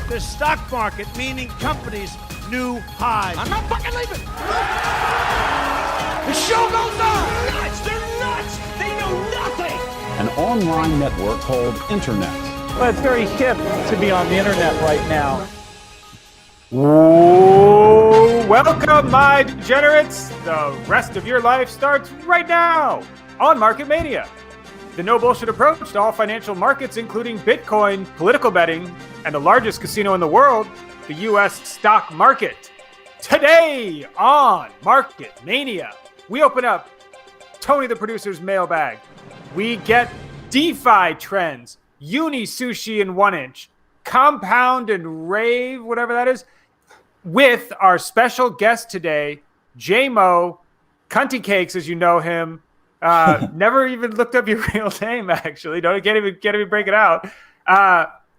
the stock market, meaning companies, new highs. I'm not fucking leaving. The show goes on. Nuts. They're nuts. They know nothing. An online network called Internet. Well, it's very hip to be on the internet right now. Whoa, welcome, my degenerates. The rest of your life starts right now on Market Mania. The no bullshit approach to all financial markets, including Bitcoin, political betting, and the largest casino in the world, the U.S. stock market. Today on Market Mania, we open up Tony the producer's mailbag. We get DeFi trends, uni sushi in 1 inch, compound and rave, whatever that is, with our special guest today, J-Mo, Cunty Cakes, as you know him. Never even looked up your real name, actually. Can't even break it out.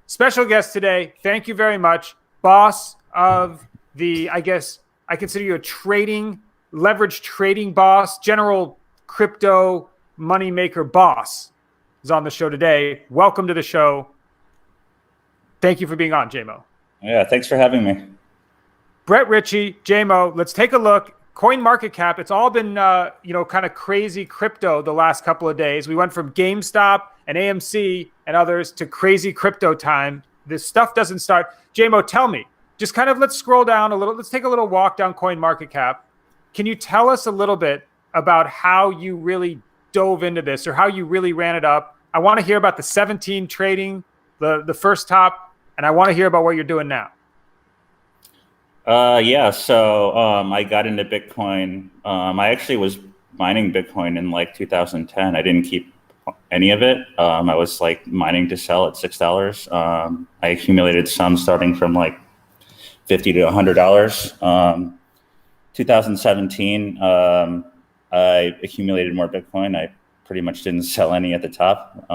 Special guest today. Thank you very much. Boss of the, I guess I consider you a leverage trading boss, general crypto moneymaker boss is on the show today. Welcome to the show. Thank you for being on, J-Mo. Yeah, thanks for having me. Brett Ritchie, J-Mo, let's take a look. Coin market cap, it's all been, kind of crazy crypto the last couple of days. We went from GameStop and AMC and others to crazy crypto time. This stuff doesn't start. J-Mo, tell me, just kind of let's scroll down a little. Let's take a little walk down coin market cap. Can you tell us a little bit about how you really dove into this or how you really ran it up? I want to hear about the 17 trading, the first top, and I want to hear about what you're doing now. So I got into Bitcoin. I actually was mining Bitcoin in like 2010. I didn't keep any of it. I was like mining to sell at $6. I accumulated some starting from like $50 to $100. 2017, I accumulated more Bitcoin. I pretty much didn't sell any at the top.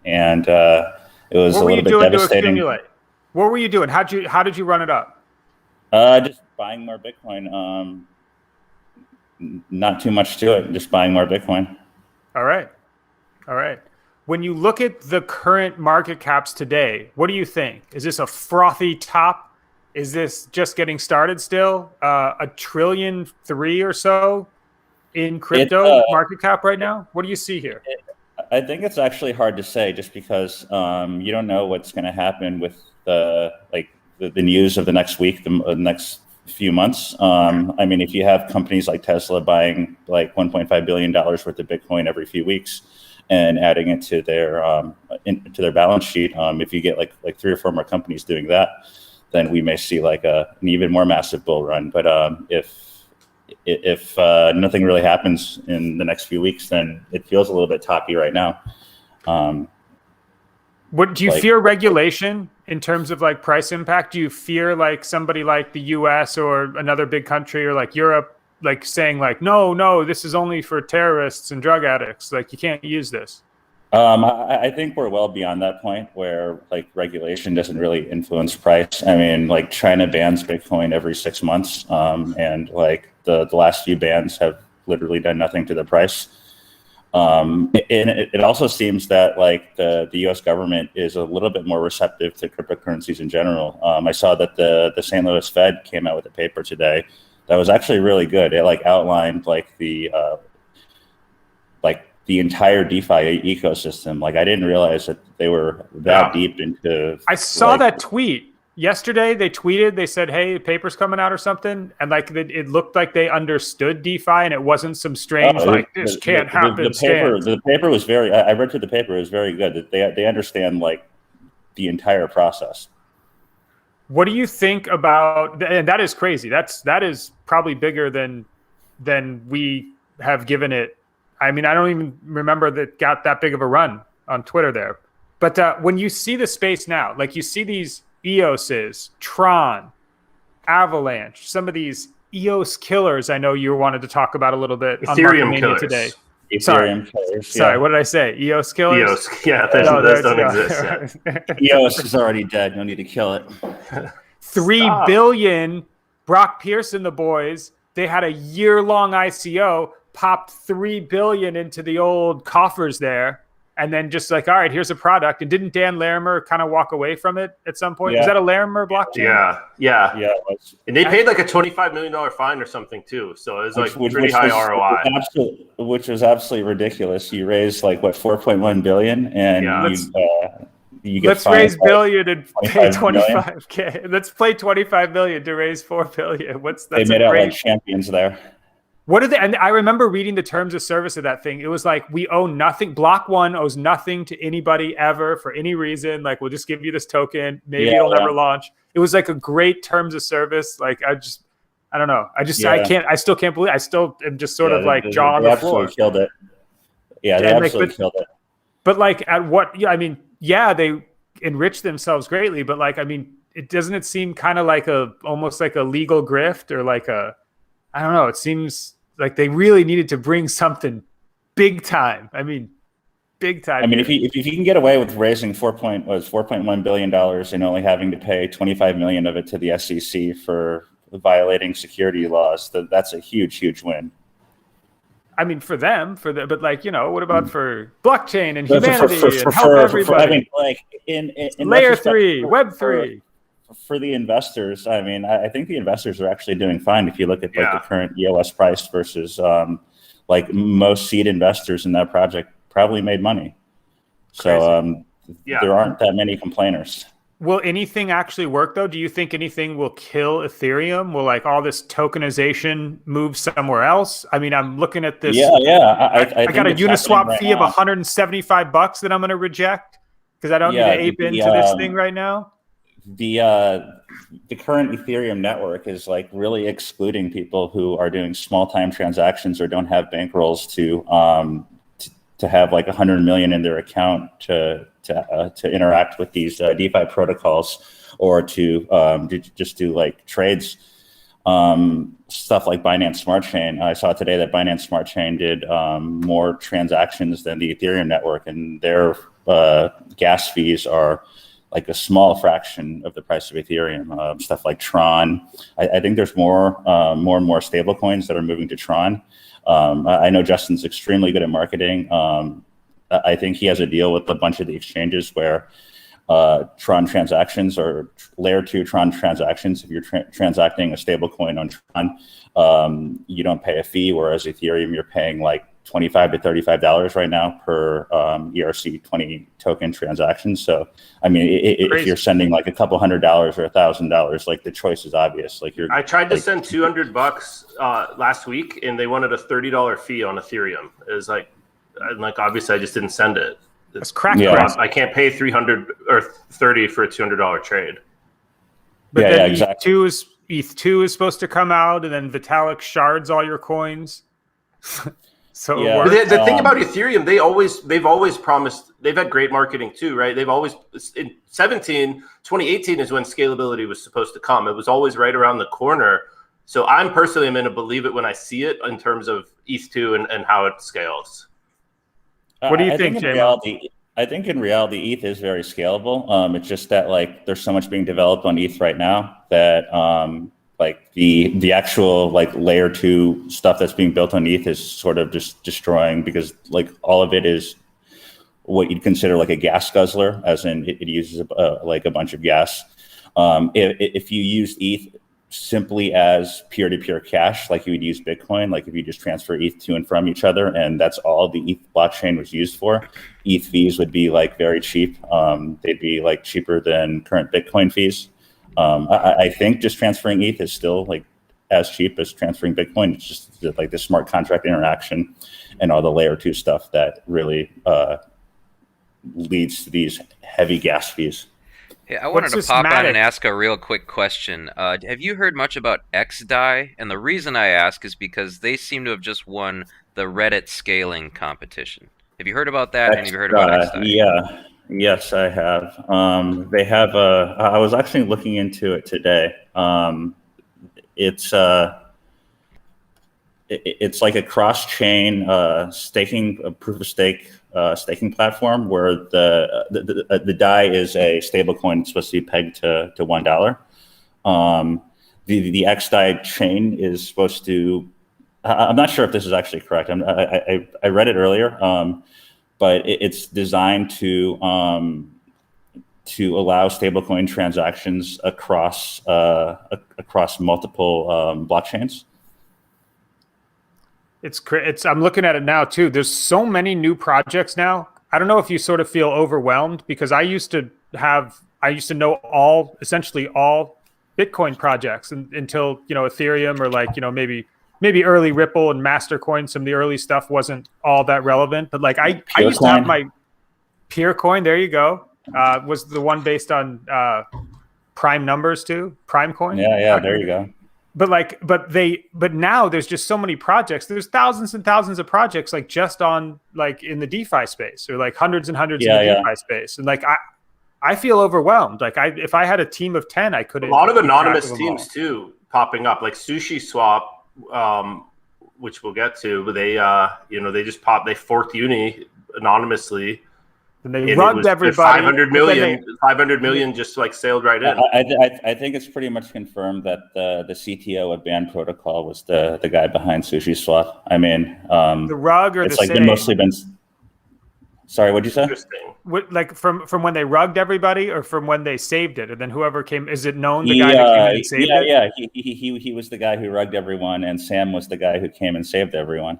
It was a little bit devastating. What were you doing? How did you run it up? Just buying more Bitcoin. Not too much to it. Just buying more Bitcoin. All right. When you look at the current market caps today, what do you think? Is this a frothy top? Is this just getting started still? $1.3 trillion or so in crypto market cap right now? What do you see here? I think it's actually hard to say just because you don't know what's going to happen with the news of the next week, the next few months. If you have companies like Tesla buying like $1.5 billion worth of Bitcoin every few weeks and adding it to their balance sheet, if you get like 3 or 4 more companies doing that, then we may see like an even more massive bull run. But if nothing really happens in the next few weeks, then it feels a little bit toppy right now. What do you fear regulation in terms of like price impact? Do you fear like somebody like the US or another big country or like Europe, like saying like, no, this is only for terrorists and drug addicts. Like you can't use this. I think we're well beyond that point where like regulation doesn't really influence price. I mean, like China bans Bitcoin every 6 months. And like the last few bans have literally done nothing to the price. And it also seems that like the U.S. government is a little bit more receptive to cryptocurrencies in general. I saw that the St. Louis Fed came out with a paper today that was actually really good. It like outlined like the entire DeFi ecosystem. Like I didn't realize that they were that deep into. I saw that tweet. Yesterday, they tweeted, they said, hey, the paper's coming out or something. And like it looked like they understood DeFi and it wasn't some strange, this can't happen. The paper was I read through the paper, it was very good. That they understand like the entire process. What do you think about, and that is crazy. That is probably bigger than we have given it. I mean, I don't even remember that got that big of a run on Twitter there. But when you see the space now, like you see these EOS's, Tron, Avalanche, some of these EOS killers I know you wanted to talk about a little bit on Market Mania today. Ethereum killers. Sorry, what did I say? EOS killers? EOS, yeah, those don't exist yet. EOS is already dead. No need to kill it. 3 billion, Brock Pierce and the boys, they had a year-long ICO, popped 3 billion into the old coffers there, and then just like, all right, here's a product. And didn't Dan Larimer kind of walk away from it at some point? Yeah. Was that a Larimer blockchain? Yeah. It was. And they paid like a $25 million fine or something too. So it was pretty high ROI. Which was absolutely ridiculous. You raised like what, 4.1 billion, and you get let's raise billion and pay 25 25K. Let's play 25 million to raise 4 billion. They made out like champions there. What are they? And I remember reading the terms of service of that thing. It was like, we owe nothing. Block One owes nothing to anybody ever for any reason. Like, we'll just give you this token. Maybe it'll never launch. It was like a great terms of service. Like, I don't know. I still can't believe. I still am just sort of like jaw on the floor. They killed it. Yeah, they absolutely killed it. But like, at what? Yeah, I mean, yeah, they enriched themselves greatly. But like, I mean, it seem kind of like almost like a legal grift, or like I don't know. It seems like they really needed to bring something big time. I mean, big time. I mean, if you can get away with raising $4.1 billion and only having to pay 25 million of it to the SEC for violating security laws, that's a huge win. I mean, for them, but like, what about for blockchain and humanity and help everybody? I mean, like in layer 3, Web 3. For the investors, I mean, I think the investors are actually doing fine. If you look at like the current EOS price versus like most seed investors in that project probably made money. So there aren't that many complainers. Will anything actually work though? Do you think anything will kill Ethereum? Will like all this tokenization move somewhere else? I mean, I'm looking at this. I got a Uniswap fee of $175 that I'm going to reject because I don't need to ape into this thing right now. The current Ethereum network is like really excluding people who are doing small time transactions or don't have bankrolls to have like 100 million in their account to interact with these DeFi protocols, or to just do like trades, stuff like Binance Smart Chain. I saw today that Binance Smart Chain did more transactions than the Ethereum network, and their gas fees are like a small fraction of the price of Ethereum. Stuff like Tron. I think there's more and more stable coins that are moving to Tron. I know Justin's extremely good at marketing. I think he has a deal with a bunch of the exchanges where Tron transactions or layer 2 Tron transactions, if you're transacting a stable coin on Tron, you don't pay a fee, whereas Ethereum, you're paying like $25 to $35 right now per ERC20 token transaction. So, I mean, if you're sending like a couple $100 or $1,000, like the choice is obvious. Like I tried to send $200 last week, and they wanted a $30 fee on Ethereum. It was like obviously I just didn't send it. That's crack. I can't pay $300 or $30 for a $200 trade. But then exactly. ETH2 is supposed to come out, and then Vitalik shards all your coins. So the thing about Ethereum, they've always promised, they've had great marketing too, right? They've always, in 2018 is when scalability was supposed to come. It was always right around the corner. So I'm personally going to believe it when I see it in terms of ETH2 and how it scales. What do you think, Jay? I think in reality, ETH is very scalable. It's just that like there's so much being developed on ETH right now that like the actual like layer 2 stuff that's being built on ETH is sort of just destroying, because like all of it is what you'd consider like a gas guzzler, as in it uses like a bunch of gas. If you use ETH simply as peer-to-peer cash, like you would use Bitcoin, like if you just transfer ETH to and from each other, and that's all the ETH blockchain was used for, ETH fees would be like very cheap. They'd be like cheaper than current Bitcoin fees. I think just transferring ETH is still like as cheap as transferring Bitcoin. It's just like the smart contract interaction and all the layer 2 stuff that really leads to these heavy gas fees. Hey, I wanted to pop on and ask a real quick question. Have you heard much about XDAI? And the reason I ask is because they seem to have just won the Reddit scaling competition. Have you heard about that? And have you heard about XDAI? Yeah. Yes, I have. They have I was actually looking into it today. It's like a cross-chain staking, proof of stake staking platform where the DAI is a stable coin supposed to be pegged to $1. The XDAI chain is supposed to. I'm not sure if this is actually correct. I read it earlier. but it's designed to allow stablecoin transactions across multiple blockchains. I'm looking at it now too. There's so many new projects now. I don't know if you sort of feel overwhelmed, because I used to know essentially all Bitcoin projects until, Ethereum, or maybe early Ripple and Mastercoin. Some of the early stuff wasn't all that relevant, but I used to have my Purecoin. There you go. Was the one based on prime numbers too? Prime coin. Yeah. There you go. But now there's just so many projects. There's thousands and thousands of projects just on in the DeFi space, or hundreds and hundreds in the DeFi space. And I feel overwhelmed. If I had a team of 10, I couldn't. A lot of anonymous teams too popping up, like Sushi Swap, which we'll get to. But they they forked Uni anonymously. And they rugged everybody. 500 million just sailed right in. I think it's pretty much confirmed that the CTO of Band Protocol was the guy behind Sushi Swap. I mean, the rug, or it's the been mostly been. Sorry, what'd you say? Interesting. From when they rugged everybody, or from when they saved it, and then whoever came, is it known the guy that came in and saved it? Yeah. He was the guy who rugged everyone, and Sam was the guy who came and saved everyone.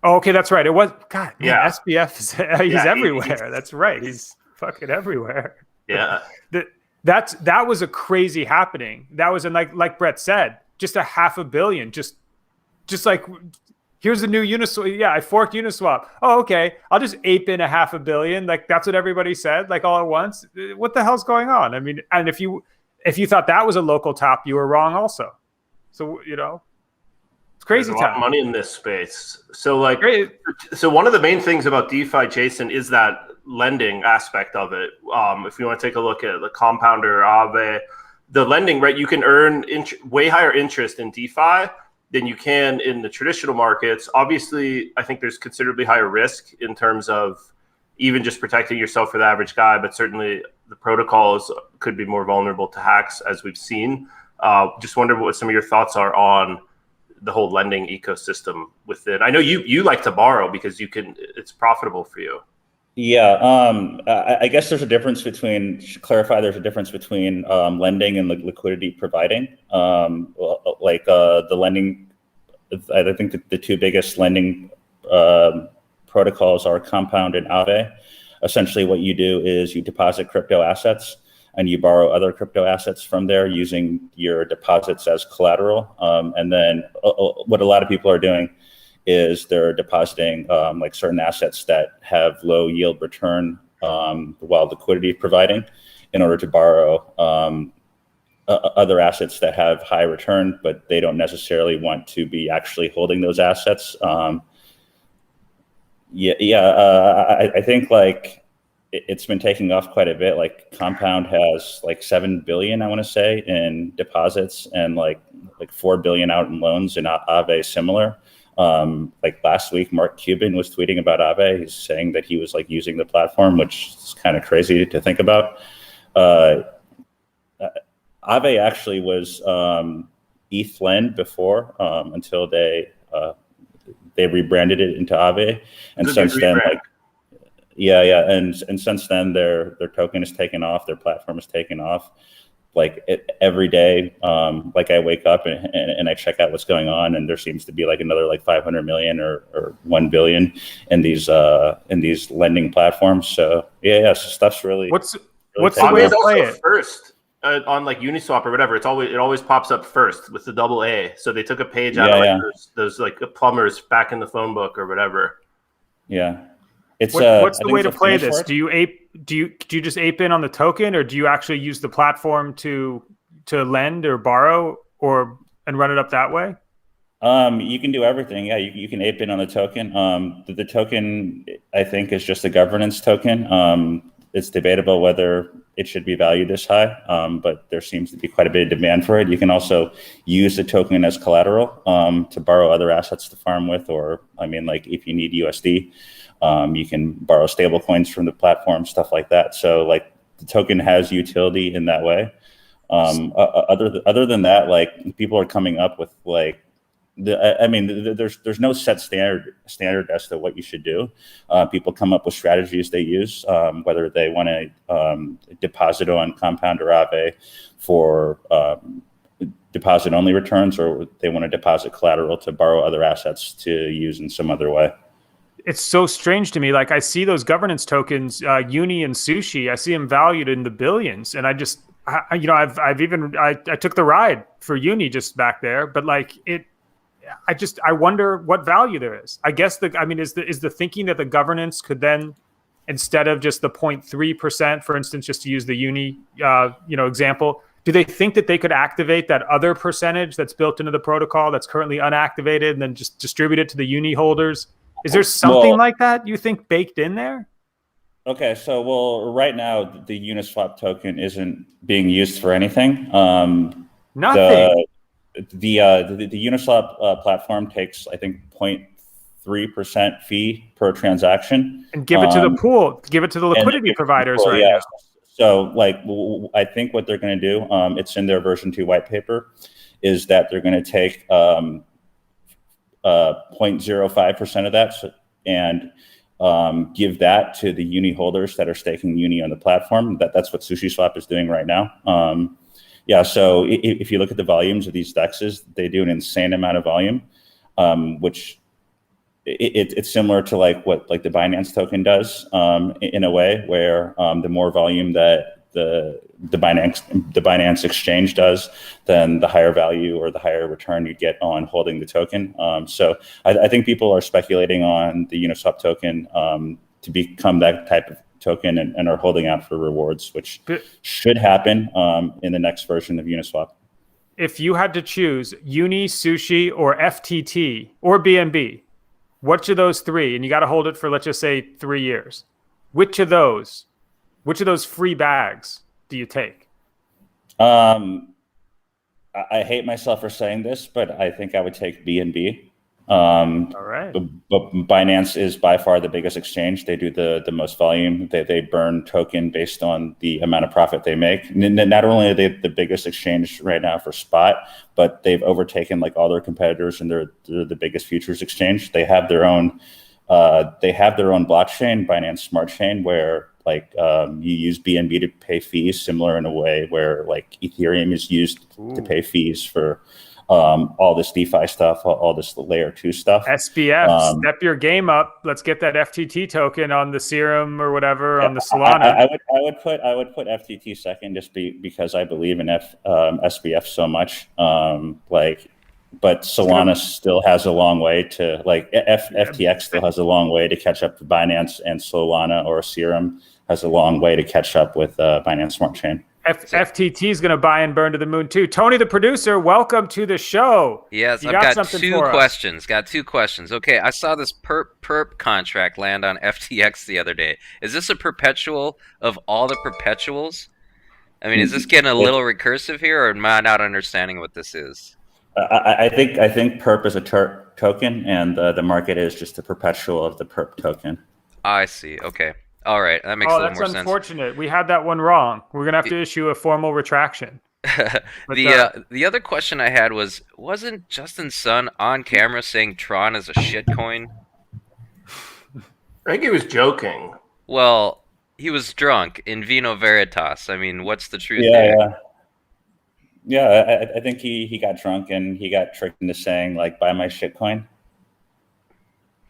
Oh, okay, that's right. It was God. Man, Yeah, SBF is he's everywhere. That's right. He's fucking everywhere. Yeah. That was a crazy happening. That was like Brett said, just $500 million. Just here's the new Uniswap. Yeah, I forked Uniswap. Oh, okay. I'll just ape in $500 million. That's what everybody said, all at once. What the hell's going on? I mean, and if you thought that was a local top, you were wrong also. So it's crazy. There's a lot of money in this space. So one of the main things about DeFi, Jason, is that lending aspect of it. If you want to take a look at the compounder, Aave, the lending, right? You can earn way higher interest in DeFi than you can in the traditional markets. Obviously, I think there's considerably higher risk in terms of even just protecting yourself for the average guy, but certainly the protocols could be more vulnerable to hacks, as we've seen. Just wonder what some of your thoughts are on the whole lending ecosystem within. I know you like to borrow because it's profitable for you. Yeah, I guess there's a difference between lending and liquidity providing. The lending, I think the two biggest lending protocols are Compound and Aave. Essentially, what you do is you deposit crypto assets and you borrow other crypto assets from there using your deposits as collateral. And then what a lot of people are doing is they're depositing certain assets that have low yield return while liquidity providing, in order to borrow other assets that have high return, but they don't necessarily want to be actually holding those assets. I think it's been taking off quite a bit. Compound has 7 billion, I want to say, in deposits, and 4 billion out in loans, and Aave similar. Last week, Mark Cuban was tweeting about Aave. He's saying that he was using the platform, which is kind of crazy to think about. Aave actually was ETH Lend before, until they rebranded it into Aave, and since then, and since then their token has taken off, their platform has taken off. Every day, I wake up and I check out what's going on, and there seems to be another 500 million or 1 billion in these lending platforms. So so stuff's really. What's the way to play it first on Uniswap or whatever? It always pops up first with the AA. So they took a page out of those plumbers back in the phone book or whatever. Yeah. What's the way to play this? Do you just ape in on the token, or do you actually use the platform to lend or borrow and run it up that way? You can do everything. Yeah, you can ape in on the token. The token, I think, is just a governance token. It's debatable whether it should be valued this high, but there seems to be quite a bit of demand for it. You can also use the token as collateral to borrow other assets to farm with, or if you need USD. You can borrow stable coins from the platform, stuff like that. So the token has utility in that way. Other than that, people are coming up with there's no set standard as to what you should do. People come up with strategies they use, whether they want to deposit on Compound or Aave for deposit only returns, or they want to deposit collateral to borrow other assets to use in some other way. It's so strange to me. Like, I see those governance tokens, Uni and Sushi. I see them valued in the billions, and I took the ride for Uni just back there, but like I wonder what value there is. I guess is the thinking that the governance could then, instead of just the 0.3%, for instance, just to use the Uni example, do they think that they could activate that other percentage that's built into the protocol that's currently unactivated and then just distribute it to the Uni holders? Is there something like that you think baked in there? Okay, so right now the Uniswap token isn't being used for anything. Nothing. The Uniswap platform takes, I think, 0.3% fee per transaction, and give it to the pool, give it to the liquidity providers right now. So, I think what they're going to do, it's in their version 2 white paper, is that they're going to take 0.05% of that and give that to the Uni holders that are staking Uni on the platform. That's what SushiSwap is doing right now. So if you look at the volumes of these dexes, they do an insane amount of volume, which it's similar to what the Binance token does in a way, where the more volume that the Binance exchange does, then the higher value or the higher return you get on holding the token. So I think people are speculating on the Uniswap token to become that type of token and are holding out for rewards, which should happen in the next version of Uniswap. If you had to choose Uni, Sushi, or FTT, or BNB, which of those three, and you got to hold it for, let's just say, 3 years, which of those free bags do you take? I hate myself for saying this, but I think I would take BNB. All right. But Binance is by far the biggest exchange. They do the most volume. They burn token based on the amount of profit they make. Not only are they the biggest exchange right now for spot, but they've overtaken all their competitors, and they're the biggest futures exchange. They have their own blockchain, Binance Smart Chain, where you use BNB to pay fees, similar in a way where Ethereum is used to pay fees for all this DeFi stuff, all this layer 2 stuff. SBF, step your game up. Let's get that FTT token on the Serum or whatever on the Solana. I would put FTT second, just because I believe in SBF so much. But Solana still has a long way to FTX still has a long way to catch up to Binance, and Solana or Serum has a long way to catch up with Binance Smart Chain. FTT is going to buy and burn to the moon too. Tony, the producer, welcome to the show. Yes, I've got two questions. Okay, I saw this perp contract land on FTX the other day. Is this a perpetual of all the perpetuals? I mean, is this getting a little recursive here, or am I not understanding what this is? I think perp is a token, and the market is just a perpetual of the perp token. I see. Okay. All right. That makes a little more sense. That's unfortunate. We had that one wrong. We're going to have to issue a formal retraction. The other question I had wasn't Justin Sun on camera saying Tron is a shitcoin? I think he was joking. Well, he was drunk in vino veritas. I mean, what's the truth there? Yeah, I think he got drunk and he got tricked into saying buy my shitcoin.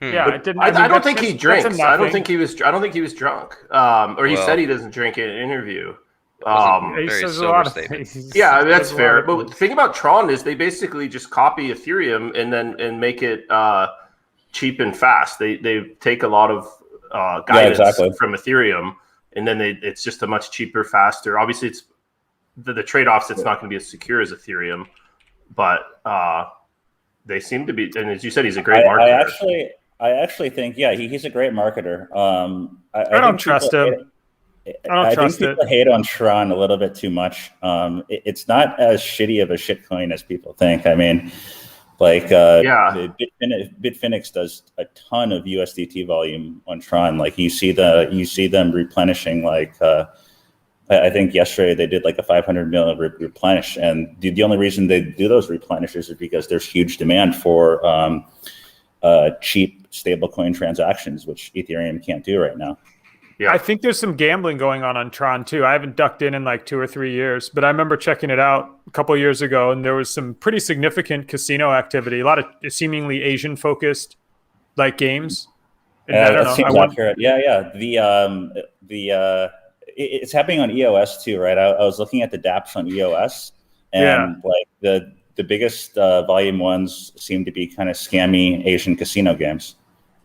Yeah, I don't think he drinks. I don't think he was drunk. Or he said he doesn't drink in an interview. He says a lot of things. Yeah, that's fair. But the thing about Tron is they basically just copy Ethereum and make it cheap and fast. They take a lot of guidance from Ethereum, and then it's just a much cheaper, faster. Obviously, it's the trade-offs. It's not going to be as secure as Ethereum, but they seem to be. And as you said, he's a great marketer. I actually think, he's a great marketer. I don't trust him. I think people hate on Tron a little bit too much. It's not as shitty of a shitcoin as people think. I mean, Bitfinex does a ton of USDT volume on Tron. You see them replenishing I think yesterday they did like a 500 million replenish, and the only reason they do those replenishes is because there's huge demand for cheap stablecoin transactions, which Ethereum can't do right now. Yeah. I think there's some gambling going on Tron too. I haven't ducked in like 2 or 3 years, but I remember checking it out a couple of years ago, and there was some pretty significant casino activity. A lot of seemingly Asian focused like games. And I don't know. Seems accurate. Yeah. It's happening on EOS too, right? I was looking at the DApps on EOS, and like the biggest volume ones seem to be kind of scammy Asian casino games.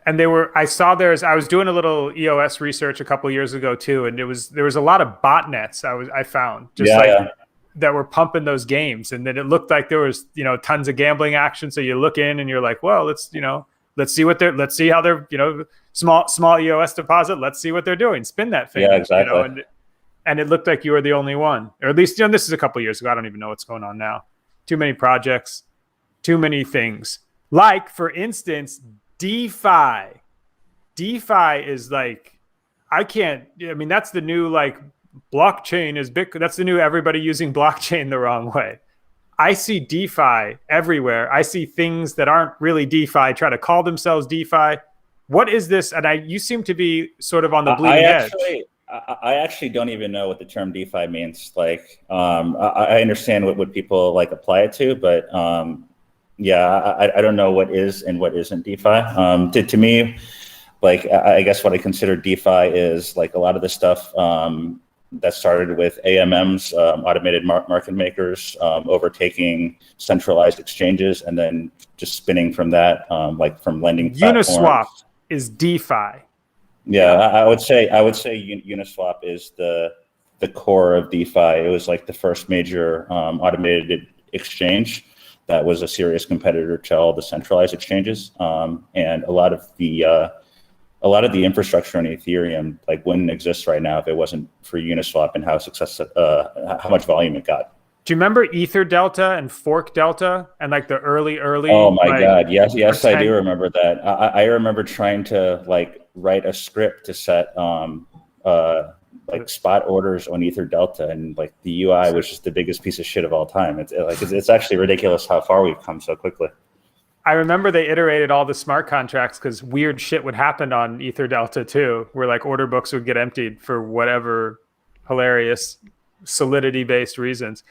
And I was doing a little EOS research a couple of years ago too, and there was a lot of botnets I found that were pumping those games, and then it looked like there was tons of gambling action. So you look in and you're like, well, let's see how they're small EOS deposit. Let's see what they're doing. Spin that thing. Yeah, exactly. And it looked like you were the only one, or at least this is a couple of years ago. I don't even know what's going on now. Too many projects, too many things. Like for instance, DeFi. DeFi is like, that's the new like blockchain is Bitcoin. That's the new everybody using blockchain the wrong way. I see DeFi everywhere. I see things that aren't really DeFi try to call themselves DeFi. What is this? And you seem to be sort of on the bleeding edge. I actually don't even know what the term DeFi means. Like, I understand what people like apply it to, but I don't know what is and what isn't DeFi. To me, like, I guess what I consider DeFi is like a lot of the stuff that started with AMMs, automated market makers, overtaking centralized exchanges, and then just spinning from that, like from lending platforms. Uniswap is DeFi. Yeah, I would say Uniswap is the core of DeFi. It was like the first major automated exchange that was a serious competitor to all the centralized exchanges, and a lot of the infrastructure on Ethereum like wouldn't exist right now if it wasn't for Uniswap and how much volume it got. Do you remember Ether Delta and Fork Delta and like the early? Oh my God, yes, I do remember that. I remember trying to like write a script to set like spot orders on Ether Delta, and like the UI was just the biggest piece of shit of all time. It's actually ridiculous how far we've come so quickly. I remember they iterated all the smart contracts because weird shit would happen on Ether Delta too, where like order books would get emptied for whatever hilarious solidity-based reasons.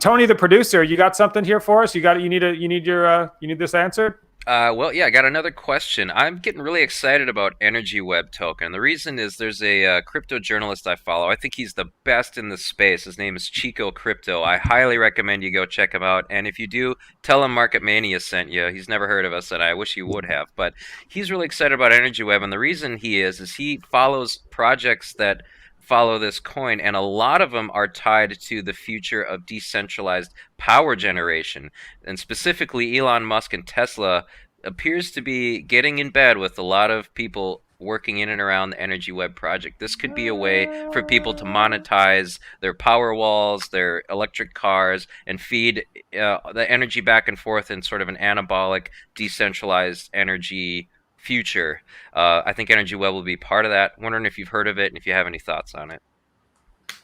Tony, the producer, you got something here for us? You need this answered? Well, yeah, I got another question. I'm getting really excited about Energy Web token. The reason is there's a crypto journalist I follow. I think he's the best in the space. His name is Chico Crypto. I highly recommend you go check him out. And if you do, tell him Market Mania sent you. He's never heard of us, and I wish he would have. But he's really excited about Energy Web, and the reason he is he follows projects that follow this coin, and a lot of them are tied to the future of decentralized power generation. And specifically, Elon Musk and Tesla appears to be getting in bed with a lot of people working in and around the Energy Web project. This could be a way for people to monetize their power walls, their electric cars, and feed the energy back and forth in sort of an anabolic, decentralized energy future. I think Energy Web will be part of that. Wondering if you've heard of it and if you have any thoughts on it.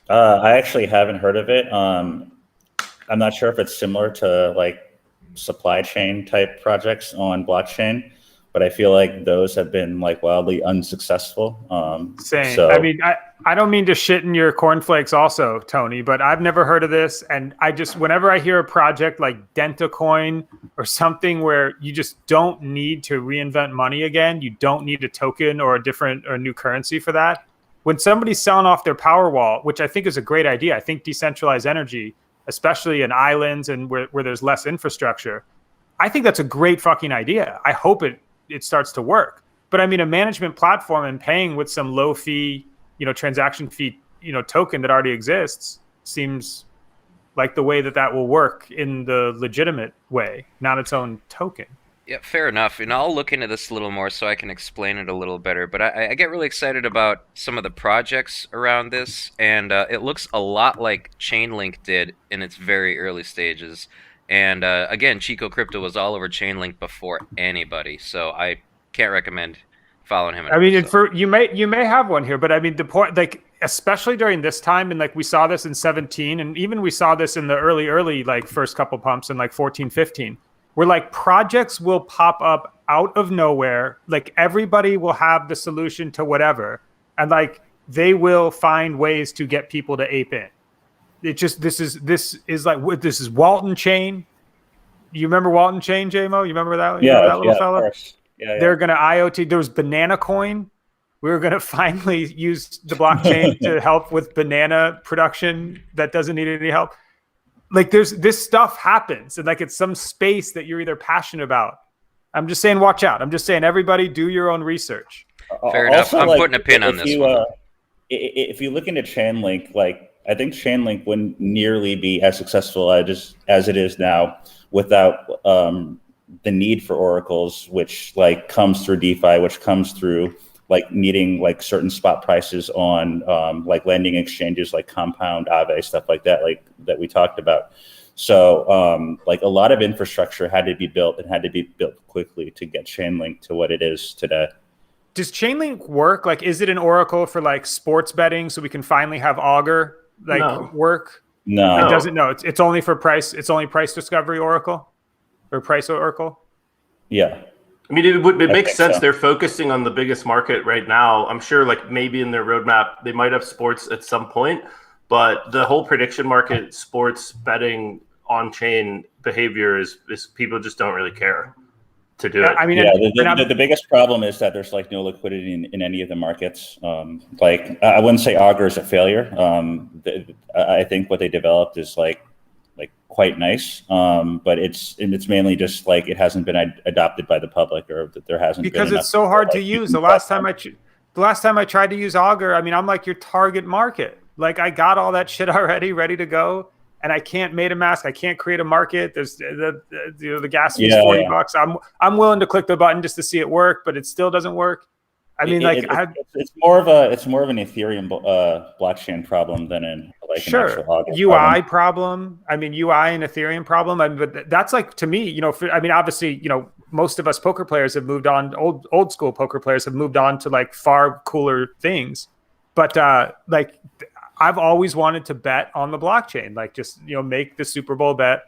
I actually haven't heard of it. I'm not sure if it's similar to like supply chain type projects on blockchain, but I feel like those have been like wildly unsuccessful. Same. So, I mean, I don't mean to shit in your cornflakes also, Tony, but I've never heard of this. And whenever I hear a project like DentaCoin or something where you just don't need to reinvent money again, you don't need a token or a new currency for that. When somebody's selling off their power wall, which I think is a great idea, I think decentralized energy, especially in islands and where there's less infrastructure, I think that's a great fucking idea. I hope it starts to work. But I mean, a management platform and paying with some low fee, transaction fee, token that already exists seems like the way that will work in the legitimate way, not its own token. Yeah, fair enough. And I'll look into this a little more so I can explain it a little better. But I get really excited about some of the projects around this, and it looks a lot like Chainlink did in its very early stages. And again, Chico Crypto was all over Chainlink before anybody, so I can't recommend following him. I mean, you may have one here, but I mean, the point, like, especially during this time, and like we saw this in 17, and even we saw this in the early like first couple pumps in like 14, 15, where like projects will pop up out of nowhere. Like everybody will have the solution to whatever, and like they will find ways to get people to ape in. It just this is Walton Chain. You remember Walton Chain, JMO? You remember that? You remember that little fella? Of course. Yeah. They're going to IoT. There was Banana Coin. We were going to finally use the blockchain to help with banana production that doesn't need any help. Like this stuff happens, and like it's some space that you're either passionate about. I'm just saying, watch out. I'm just saying, everybody do your own research. Fair enough. I'm putting a pin on this one. If you look into Chainlink, like I think Chainlink wouldn't nearly be as successful as it is now without the need for oracles, which like comes through DeFi, which comes through like needing like certain spot prices on like lending exchanges like Compound, Aave, stuff like that, like that we talked about. So like a lot of infrastructure had to be built and had to be built quickly to get Chainlink to what it is today. Does Chainlink work? Like, is it an oracle for like sports betting so we can finally have Augur work? No, it doesn't. No, it's only for price. It's only price discovery oracle or price oracle. Yeah. I mean, it makes sense. So. They're focusing on the biggest market right now. I'm sure like maybe in their roadmap, they might have sports at some point, but the whole prediction market, sports betting on-chain behavior is people just don't really care to do it. I mean, the biggest problem is that there's like no liquidity in any of the markets. Like I wouldn't say Augur is a failure. I think what they developed is like quite nice, but it's mainly just like it hasn't been adopted by the public, or that there hasn't because been it's so hard to use. The last time I tried to use Augur, I mean, I'm like your target market. Like I got all that shit already ready to go. And I can't MetaMask. I can't create a market. There's the gas fee's $40. I'm willing to click the button just to see it work, but it still doesn't work. I mean, it's more of an Ethereum blockchain problem than an actual UI problem. I mean, UI and Ethereum problem. I mean, but that's like, to me, obviously, most of us poker players have moved on. Old school poker players have moved on to like far cooler things, but I've always wanted to bet on the blockchain, like just, make the Super Bowl bet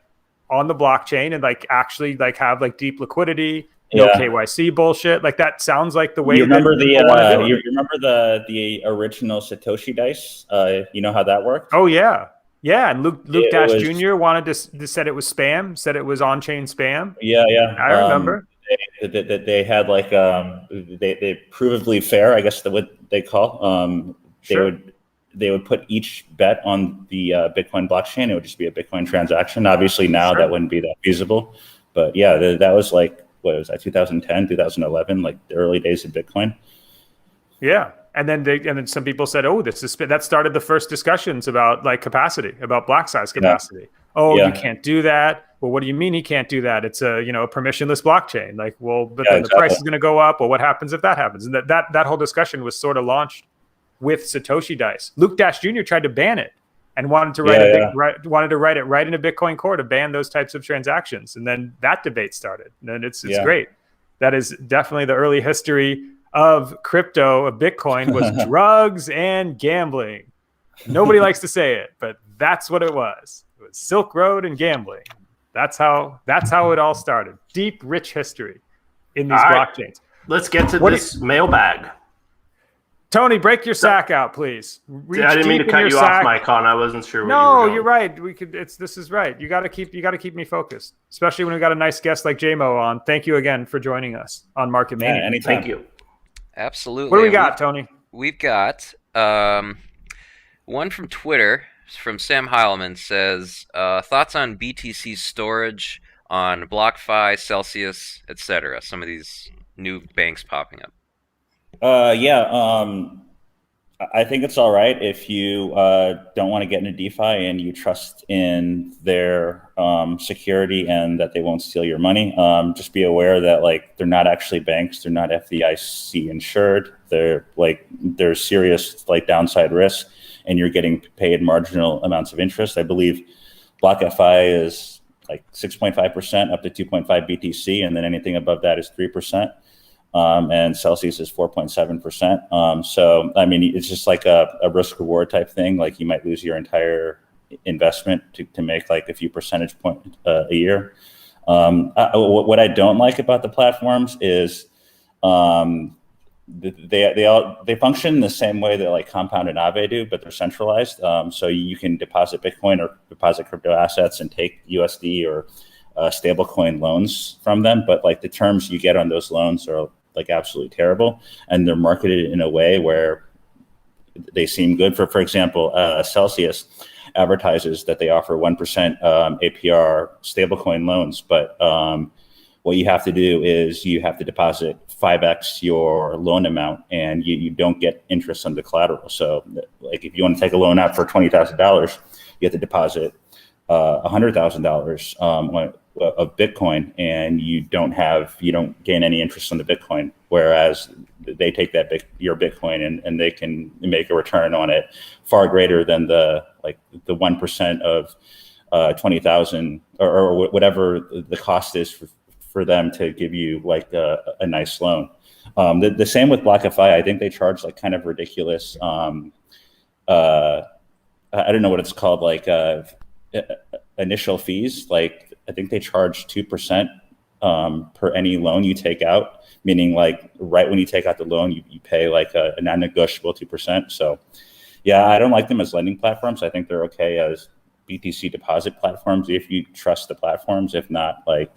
on the blockchain and like actually like have like deep liquidity, no KYC bullshit. Like that sounds like the way. You remember you remember the original Satoshi dice? You know how that worked? Oh yeah. Yeah. And Luke Dash Jr. wanted to said it was spam, said it was on-chain spam. Yeah. I remember. They had like they provably fair, I guess what they call. They would put each bet on the Bitcoin blockchain. It would just be a Bitcoin transaction. Obviously now that wouldn't be that feasible, but yeah, that was like, what was that, 2010, 2011, like the early days of Bitcoin. Yeah. And then some people said, oh, that started the first discussions about like capacity, about block size capacity. Yeah. You can't do that. Well, what do you mean he can't do that? It's a permissionless blockchain. Like, well, but then the price is going to go up. Well, what happens if that happens? And that whole discussion was sort of launched with Satoshi dice. Luke Dash Jr. tried to ban it and wanted to write it right into Bitcoin Core to ban those types of transactions. And then that debate started. And it's great. That is definitely the early history of crypto, of Bitcoin, was drugs and gambling. Nobody likes to say it, but that's what it was. It was Silk Road and gambling. That's how it all started. Deep, rich history in these blockchains. Let's get to this mailbag. Tony, break your sack out, please. I didn't mean to cut you off, Mike. I wasn't sure. You're right. This is right. You got to keep me focused, especially when we got a nice guest like JMO on. Thank you again for joining us on Market Mania. Anytime. Thank you. Absolutely. What do we got, Tony? We've got one from Twitter from Sam Heilman says thoughts on BTC storage on BlockFi, Celsius, etc. Some of these new banks popping up. I think it's all right if you don't want to get into DeFi and you trust in their security and that they won't steal your money. Just be aware that like they're not actually banks, they're not FDIC insured. There's serious like downside risk, and you're getting paid marginal amounts of interest. I believe BlockFi is like 6.5% up to 2.5 BTC, and then anything above that is 3%. and Celsius is 4.7%. So, I mean, it's just like a risk reward type thing. Like you might lose your entire investment to make like a few percentage points a year. What I don't like about the platforms is they function the same way that like Compound and Aave do, but they're centralized. So you can deposit Bitcoin or deposit crypto assets and take USD or stablecoin loans from them. But like the terms you get on those loans are like absolutely terrible, and they're marketed in a way where they seem good. For example, Celsius advertises that they offer 1% APR stablecoin loans, but what you have to do is you have to deposit 5x your loan amount, and you don't get interest on the collateral. So, like if you want to take a loan out for $20,000, you have to deposit $100,000 of Bitcoin, and you don't gain any interest on the Bitcoin. Whereas they take your Bitcoin and they can make a return on it far greater than the 1% of 20,000 or whatever the cost is for them to give you like a nice loan. The same with BlockFi. I think they charge like kind of ridiculous. I don't know what it's called, like initial fees. Like I think they charge 2% per any loan you take out, meaning like right when you take out the loan, you pay like a non-negotiable 2%. So yeah, I don't like them as lending platforms. I think they're okay as BTC deposit platforms if you trust the platforms. If not, like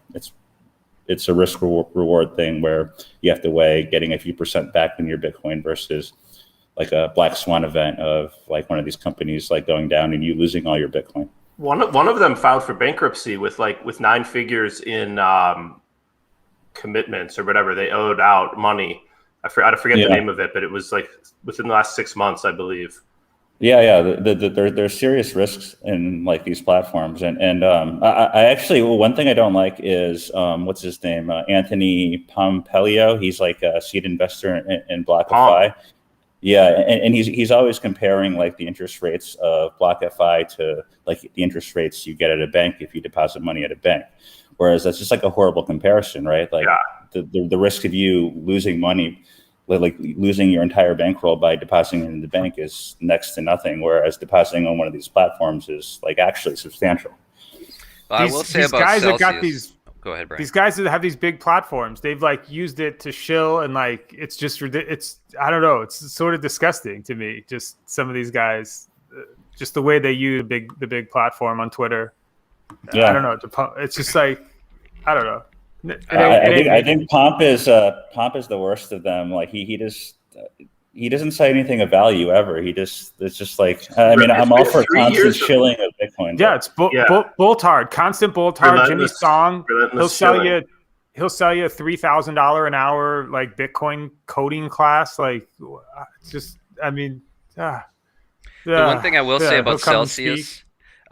it's a risk reward thing where you have to weigh getting a few percent back in your Bitcoin versus like a black swan event of like one of these companies like going down and you losing all your Bitcoin. One of them filed for bankruptcy with 9 figures in commitments or whatever. They owed out money. I forget the name of it, but it was like within the last 6 months, I believe. Yeah. There's serious risks in like these platforms, and I actually, one thing I don't like is what's his name, Anthony Pompelio. He's like a seed investor in BlockFi. Yeah, and he's always comparing like the interest rates of BlockFi to like the interest rates you get at a bank if you deposit money at a bank, whereas that's just like a horrible comparison, right? Like the risk of you losing money, like losing your entire bankroll by depositing in the bank is next to nothing, whereas depositing on one of these platforms is like actually substantial. Well, I will say about guys Celsius. that got these. Go ahead, Brian. These guys that have these big platforms, they've like used it to shill, and like it's I don't know, it's sort of disgusting to me. Just some of these guys, just the way they use the big platform on Twitter. Yeah. I don't know. It's just like I don't know. I think Pomp is the worst of them. Like he doesn't say anything of value ever. It's just like I'm all for constant shilling of Bitcoin. Yeah, it's Boltard, constant Boltard. Jimmy Song, he'll sell you a $3,000 an hour like Bitcoin coding class. Like, just The one thing I will say about Celsius.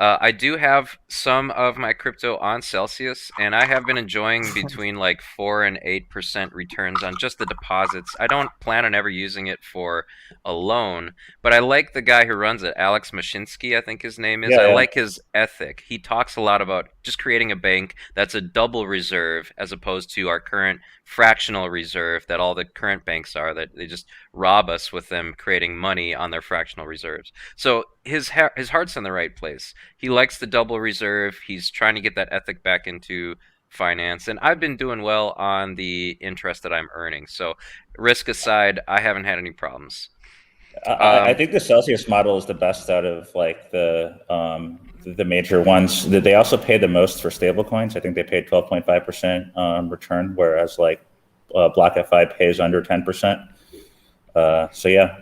I do have some of my crypto on Celsius, and I have been enjoying between like 4 and 8% returns on just the deposits. I don't plan on ever using it for a loan, but I like the guy who runs it, Alex Mashinsky, I think his name is. I like his ethic. He talks a lot about just creating a bank that's a double reserve as opposed to our current fractional reserve that all the current banks are, that they just rob us with them creating money on their fractional reserves. So his heart's in the right place. He likes the double reserve. He's trying to get that ethic back into finance, and I've been doing well on the interest that I'm earning. So risk aside, I haven't had any problems. I think the Celsius model is the best out of like the major ones. They also pay the most for stablecoins. I think they paid 12.5% return, whereas like BlockFi pays under 10%. So yeah,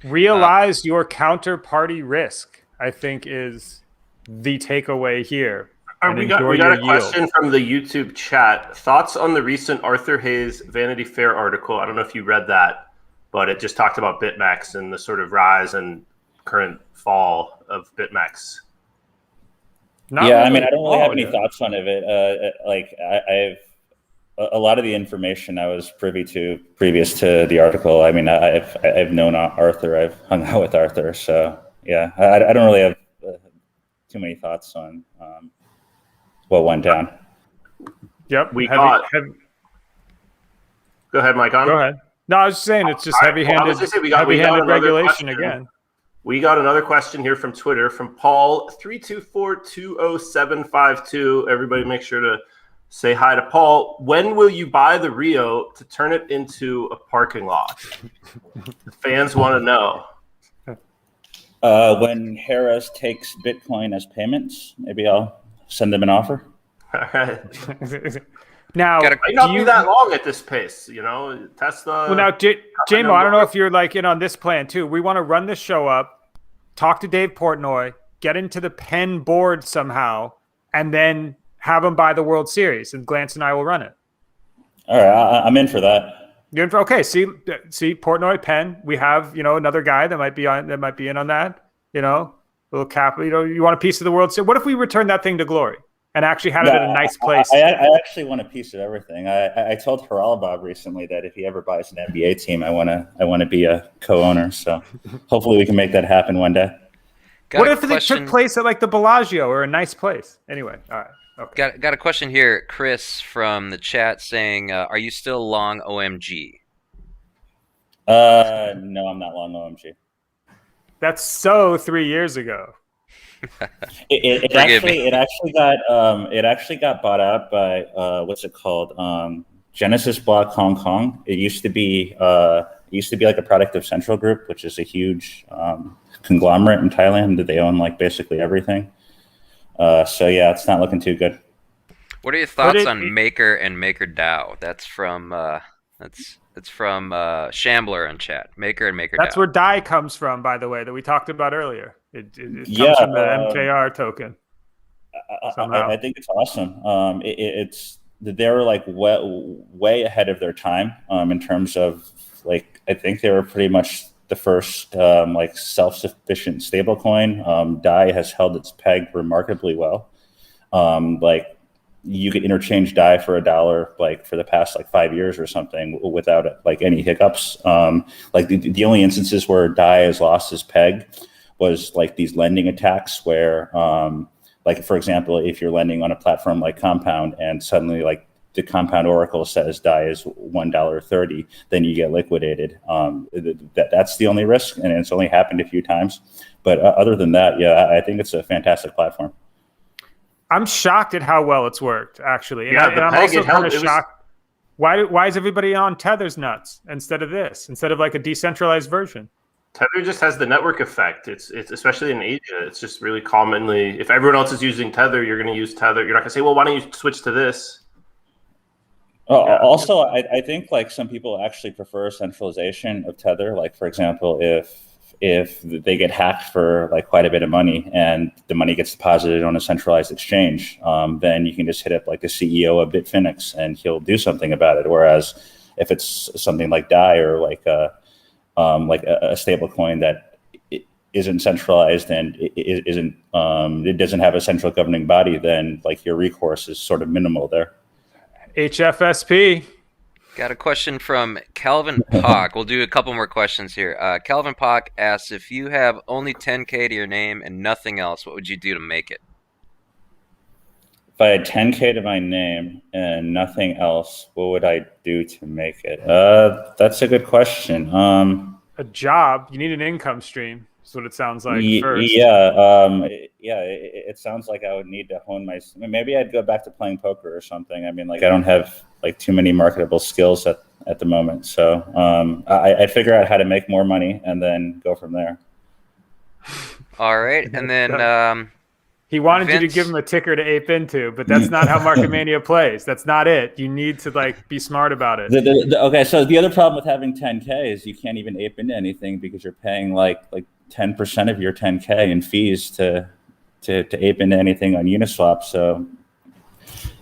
realize your counterparty risk, I think, is the takeaway here. We got a question from the YouTube chat. Thoughts on the recent Arthur Hayes Vanity Fair article? I don't know if you read that, but it just talked about BitMEX and the sort of rise and current fall of BitMEX. I don't really have any thoughts on it. I've a lot of the information I was privy to previous to the article. I mean, I've known Arthur. I've hung out with Arthur. So yeah, I don't really have too many thoughts on what went down. Yep. Go ahead, Mike. On. Go ahead. No, I was just saying it's just heavy-handed. I was just saying, we got regulation again. We got another question here from Twitter from Paul 324200752. Everybody, make sure to say hi to Paul. When will you buy the Rio to turn it into a parking lot? The fans want to know. When Harris takes Bitcoin as payments, maybe I'll send them an offer. All right. Now, might not be that long at this pace, Tesla. Well, now, JMO, I don't know if you're in on this plan too. We want to run this show up, talk to Dave Portnoy, get into the Penn board somehow, and then have him buy the World Series, and Glance and I will run it. All right, I'm in for that. You're in for, okay. See, Portnoy, Penn. We have another guy that might be in on that. Little cap. You want a piece of the World Series? What if we return that thing to glory? And actually had it in a nice place. I actually want a piece of everything. I told Haralabob recently that if he ever buys an NBA team, I want to be a co-owner. So hopefully we can make that happen one day. What if it took place at the Bellagio or a nice place? Anyway, all right. Okay. Got a question here, Chris from the chat saying, "Are you still long OMG?" No, I'm not long OMG. That's so 3 years ago. It actually got bought out by what's it called? Genesis Block Hong Kong. It used to be like a product of Central Group, which is a huge conglomerate in Thailand that they own basically everything. So yeah, it's not looking too good. What are your thoughts on Maker and MakerDAO? That's from it's from Shambler in chat. Maker and MakerDAO. That's where DAI comes from, by the way, that we talked about earlier. It comes from the MKR token. I think it's awesome. They were way ahead of their time in terms of I think they were pretty much the first self-sufficient stablecoin. DAI has held its peg remarkably well. You could interchange DAI for $1 for the past 5 years or something without any hiccups. The only instances where DAI has lost its peg was these lending attacks where for example, if you're lending on a platform like Compound and suddenly the Compound Oracle says DAI is $1.30, then you get liquidated. That's the only risk, and it's only happened a few times. But other than that, yeah, I think it's a fantastic platform. I'm shocked at how well it's worked, actually. And, yeah, I'm also kind of shocked. Why is everybody on Tether's nuts instead of this? Instead of a decentralized version? Tether just has the network effect. It's especially in Asia. It's just really commonly, if everyone else is using Tether, you're going to use Tether. You're not going to say, well, why don't you switch to this? Also, I think some people actually prefer centralization of Tether. For example, if they get hacked for quite a bit of money and the money gets deposited on a centralized exchange, then you can just hit up the CEO of Bitfinex and he'll do something about it. Whereas if it's something like DAI or a stable coin that isn't centralized and it doesn't have a central governing body, then your recourse is sort of minimal there. HFSP. Got a question from Calvin Pock. We'll do a couple more questions here. Calvin Pock asks, if you have only 10K to your name and nothing else, what would you do to make it? If I had 10K to my name and nothing else, what would I do to make it? That's a good question. A job. You need an income stream. That's what it sounds like first. It sounds like I would need to hone maybe I'd go back to playing poker or something. I don't have too many marketable skills at the moment. So I'd figure out how to make more money and then go from there. All right. And then he wanted you to give him a ticker to ape into, but that's not how Market Mania plays. That's not it. You need to be smart about it. Okay, so the other problem with having 10K is you can't even ape into anything because you're paying 10% of your 10K in fees to ape into anything on Uniswap. So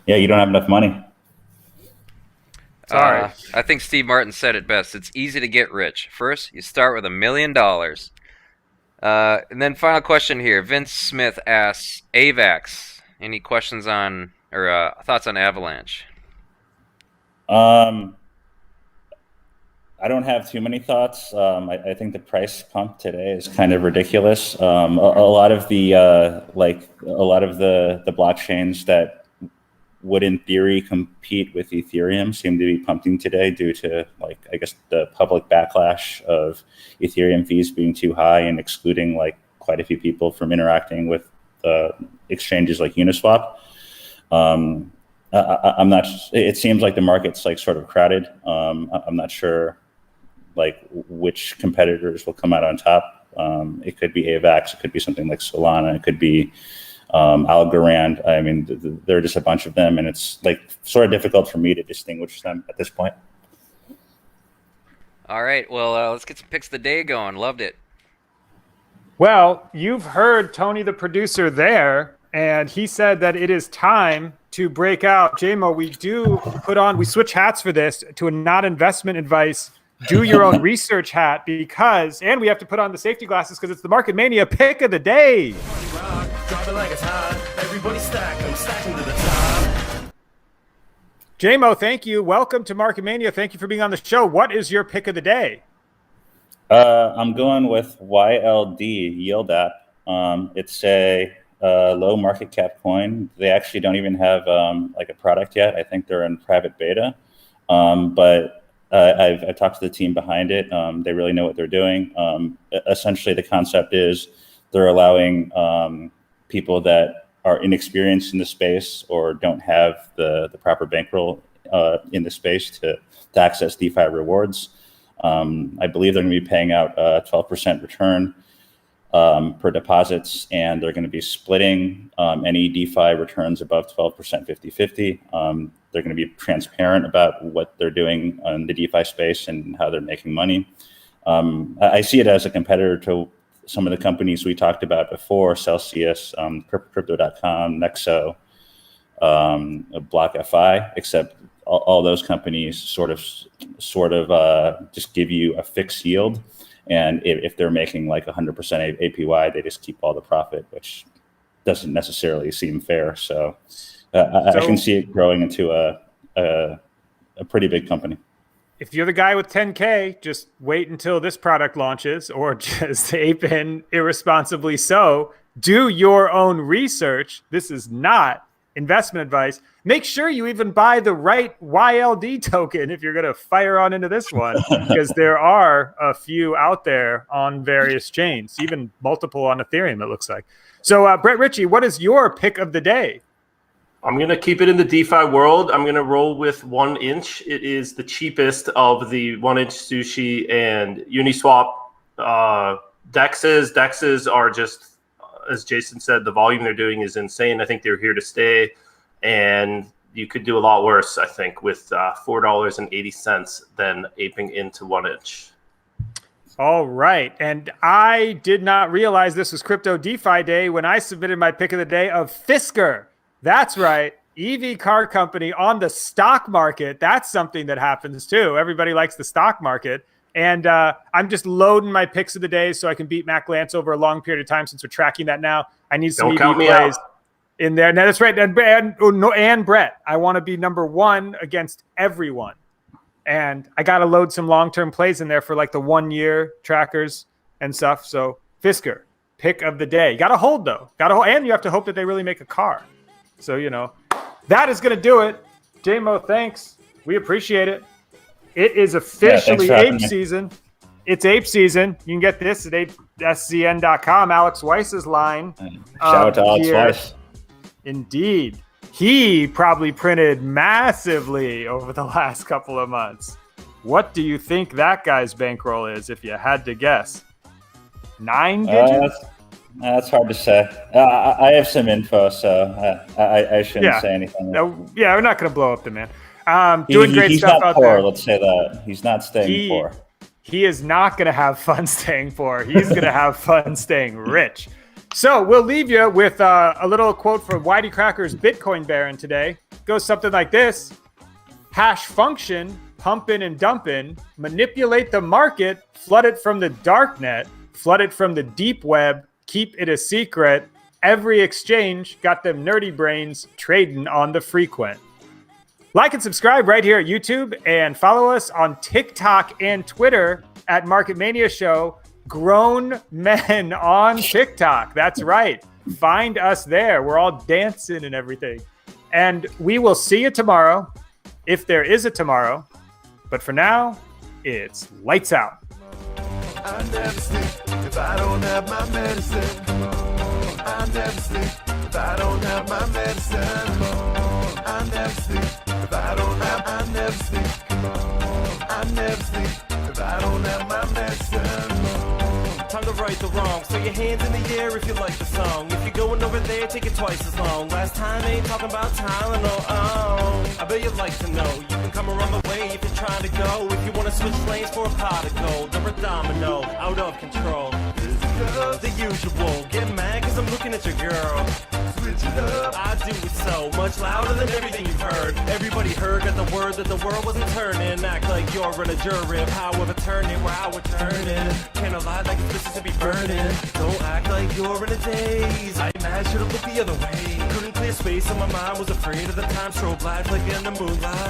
yeah, you don't have enough money. Sorry. I think Steve Martin said it best. It's easy to get rich. First, you start with $1 million. And then final question here. Vince Smith asks, AVAX, any questions on or thoughts on Avalanche? I don't have too many thoughts. I think the price pump today is kind of ridiculous. A lot of the blockchains that would in theory compete with Ethereum seem to be pumping today due to, like, I guess the public backlash of Ethereum fees being too high and excluding like quite a few people from interacting with exchanges like Uniswap. I'm not. It seems like the market's like sort of crowded. I'm not sure like which competitors will come out on top. It could be AVAX. It could be something like Solana. It could be Algorand. I mean, there are just a bunch of them, and it's like sort of difficult for me to distinguish them at this point. All right, well, let's get some picks of the day going. Loved it. Well, you've heard Tony, the producer, there, and he said that it is time to break out. JMO, we switch hats for this to a not investment advice, do your own research hat, and we have to put on the safety glasses because it's the Market Mania pick of the day. JMO, thank you. Welcome to Market Mania. Thank you for being on the show. What is your pick of the day? I'm going with YLD, Yield App. It's a low market cap coin. They actually don't even have like a product yet. I think they're in private beta. But I've talked to the team behind it. They really know what they're doing. Essentially, the concept is they're allowing people that are inexperienced in the space or don't have the proper bankroll in the space to access DeFi rewards. I believe they're going to be paying out a 12% return per deposits, and they're going to be splitting any DeFi returns above 12% 50-50. They're going to be transparent about what they're doing in the DeFi space and how they're making money. I see it as a competitor to some of the companies we talked about before: Celsius, Crypto.com, Nexo, BlockFi, except all those companies sort of just give you a fixed yield. And if they're making like 100% APY, they just keep all the profit, which doesn't necessarily seem fair. So I can see it growing into a pretty big company. If you're the guy with 10K, just wait until this product launches, or just ape in irresponsibly so. Do your own research. This is not investment advice. Make sure you even buy the right YLD token if you're going to fire on into this one, because there are a few out there on various chains, even multiple on Ethereum, it looks like. So, Brett Ritchie, what is your pick of the day? I'm going to keep it in the DeFi world. I'm going to roll with 1inch. It is the cheapest of the 1inch Sushi and Uniswap dexes. Dexes are just, as Jason said, the volume they're doing is insane. I think they're here to stay, and you could do a lot worse, I think, with $4.80 than aping into 1inch. All right. And I did not realize this was Crypto DeFi Day when I submitted my pick of the day of Fisker. That's right. EV car company on the stock market. That's something that happens too. Everybody likes the stock market. And I'm just loading my picks of the day so I can beat Mac Lance over a long period of time, since we're tracking that now. I need some EV plays in there. No, that's right. And Brett, I want to be number one against everyone. And I got to load some long-term plays in there for like the 1 year trackers and stuff. So Fisker, pick of the day. You got to hold though. And you have to hope that they really make a car. So, that is going to do it. JMO, thanks. We appreciate it. It is officially ape season. It's ape season. You can get this at SCN.com. Alex Weiss's line. Shout out to Alex Weiss. Indeed. He probably printed massively over the last couple of months. What do you think that guy's bankroll is, if you had to guess? 9 digits? That's hard to say. I have some info, so I shouldn't say anything. Yeah, we're not going to blow up the man. Doing great stuff out there. Let's say that. He's not staying poor. He is not going to have fun staying poor. He's going to have fun staying rich. So we'll leave you with a little quote from Whitey Cracker's Bitcoin Baron today. It goes something like this: hash function, pumpin' and dumpin', manipulate the market, flood it from the dark net, flood it from the deep web, keep it a secret. Every exchange got them nerdy brains trading on the frequent. Like and subscribe right here at YouTube, and follow us on TikTok and Twitter at Market Mania Show. Grown men on TikTok. That's right. Find us there. We're all dancing and everything. And we will see you tomorrow, if there is a tomorrow. But for now, it's lights out. I never sleep if I don't have my medicine. I never sleep if I don't have my medicine. I never sleep if I don't have. I never sleep. I never sleep if I don't have my medicine. Time to right the wrong. So your hands in the air if you like the song. If you're going over there, take it twice as long. Last time ain't talking about Tylenol. Oh, I bet you'd like to know. You can come around the way if you're trying to go. If you want to switch lanes for a pot of gold or a domino, out of control. The usual. Get mad cause I'm looking at your girl. Switch it up. I do it so much louder than everything you've heard. Everybody heard at the word that the world wasn't turning. Act like you're in a jury of how we've turned it, where I would turn it. Can't lie like it's Mississippi burning. Don't act like you're in a daze. I mad should've looked the other way. Couldn't clear space and my mind was afraid of the time strobe light flicking in the moonlight.